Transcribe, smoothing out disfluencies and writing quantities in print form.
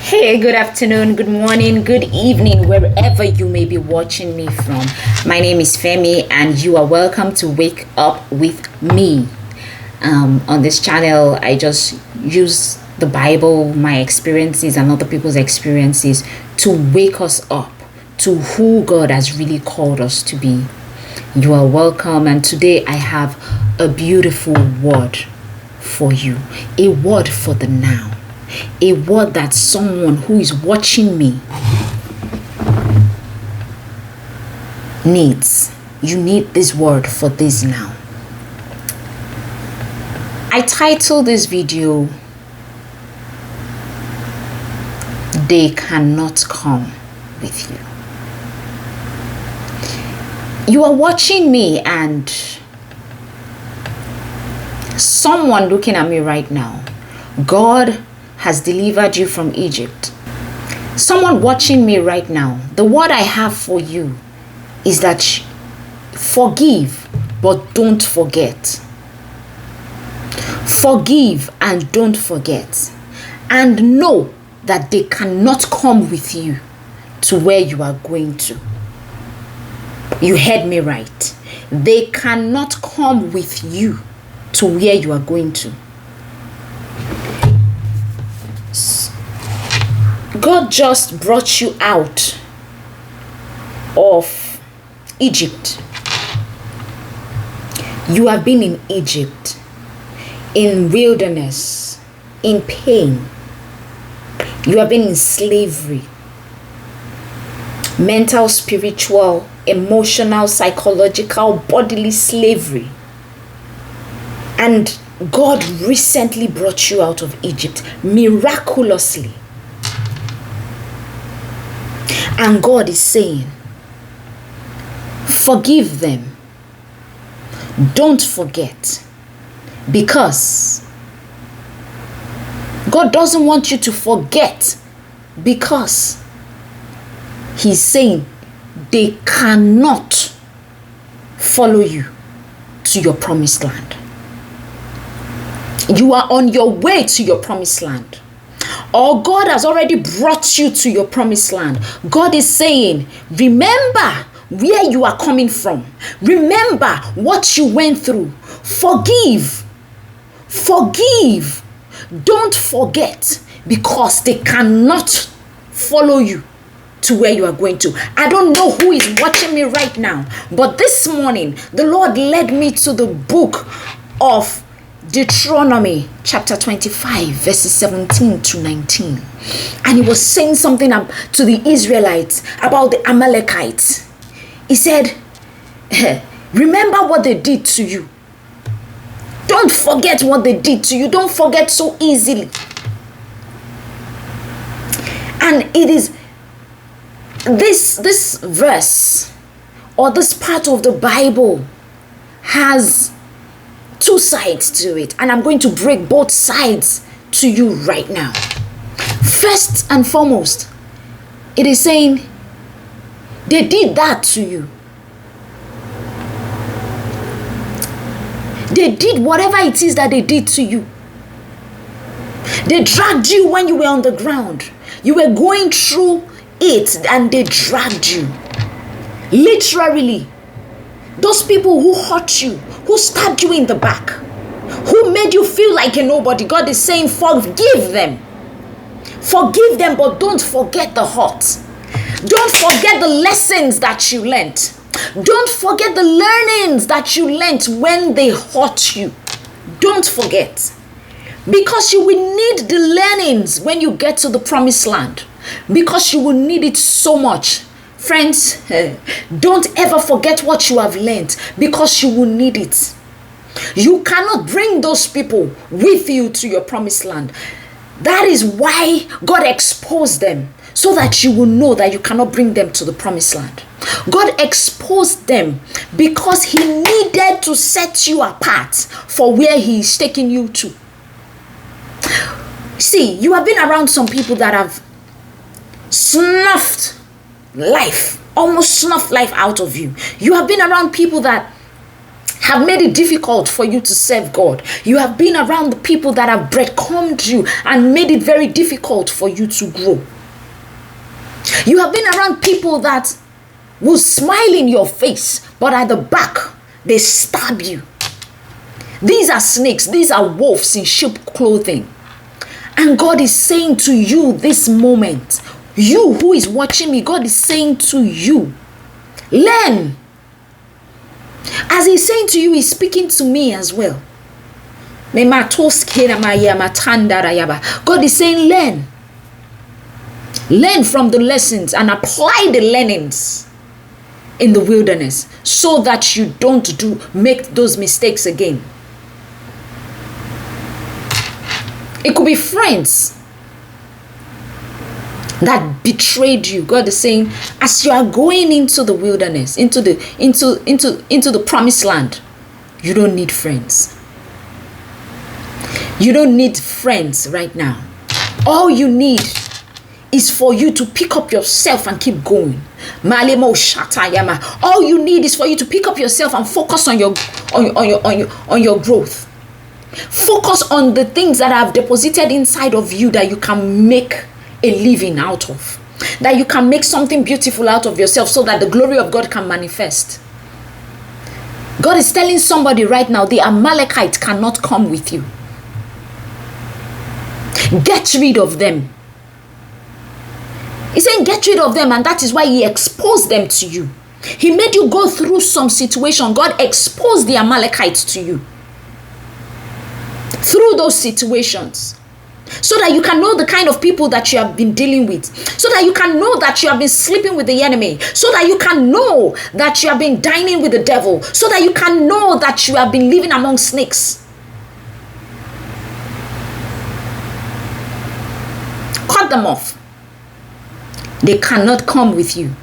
Hey, good afternoon, good morning, good evening, wherever you may be watching me from. My name is Femi, and you are welcome to Wake Up with Me. On this channel, I just use the Bible, my experiences, and other people's experiences to wake us up to who God has really called us to be. You are welcome, and today I have a beautiful word for you, a word for the now. A word that someone who is watching me needs. You need this word for this now. I titled this video, They Cannot Come With You. You are watching me, and someone looking at me right now, God has delivered you from Egypt. Someone watching me right now, the word I have for you is that forgive, but don't forget. Forgive and don't forget. And know that they cannot come with you to where you are going to. You heard me right. They cannot come with you to where you are going to. God just brought you out of Egypt. You have been in Egypt, in wilderness, in pain. You have been in slavery, mental, spiritual, emotional, psychological, bodily slavery. And God recently brought you out of Egypt miraculously. And God is saying, forgive them. Don't forget. Because God doesn't want you to forget, because He's saying they cannot follow you to your promised land. You are on your way to your promised land. Or God has already brought you to your promised land. God is saying, remember where you are coming from. Remember what you went through. Forgive. Forgive. Don't forget, because they cannot follow you to where you are going to. I don't know who is watching me right now, but this morning, the Lord led me to the book of Deuteronomy chapter 25 verses 17 to 19, and He was saying something to the Israelites about the Amalekites. He said, remember what they did to you. Don't forget what they did to you. Don't forget so easily. And it is this verse, or this part of the Bible, has two sides to it, and I'm going to break both sides to you right now. First and foremost, it is saying they did that to you. They did whatever it is that they did to you. They dragged you when you were on the ground. You were going through it, and they dragged you. Literally. Those people who hurt you, who stabbed you in the back, who made you feel like a nobody, God is saying, forgive them. Forgive them, but don't forget the hurt. Don't forget the lessons that you learned. Don't forget the learnings that you learned when they hurt you. Don't forget. Because you will need the learnings when you get to the promised land. Because you will need it so much. Friends, don't ever forget what you have learned, because you will need it. You cannot bring those people with you to your promised land. That is why God exposed them, so that you will know that you cannot bring them to the promised land. God exposed them because He needed to set you apart for where He is taking you to. See, you have been around some people that have snuffed life, almost snuffed life out of you. You have been around people that have made it difficult for you to serve God. You have been around the people that have breadcrumbed you and made it very difficult for you to grow. You have been around people that will smile in your face, but at the back, they stab you. These are snakes. These are wolves in sheep clothing. And God is saying to you this moment, you who is watching me, God is saying to you, learn. As he's saying to you, he's speaking to me as well. God is saying, learn. Learn from the lessons and apply the learnings in the wilderness so that you don't make those mistakes again. It could be friends that betrayed you. God is saying, as you are going into the wilderness, into the promised land, you don't need friends. You don't need friends right now. All you need is for you to pick up yourself and keep going. All you need is for you to pick up yourself and focus on your growth. Focus on the things that I've deposited inside of you that you can make a living out of. That you can make something beautiful out of yourself so that the glory of God can manifest. God is telling somebody right now, the Amalekites cannot come with you. Get rid of them. He's saying get rid of them, and that is why he exposed them to you. He made you go through some situation. God exposed the Amalekites to you through those situations, so that you can know the kind of people that you have been dealing with, so that you can know that you have been sleeping with the enemy, so that you can know that you have been dining with the devil, so that you can know that you have been living among snakes. Cut them off. They cannot come with you.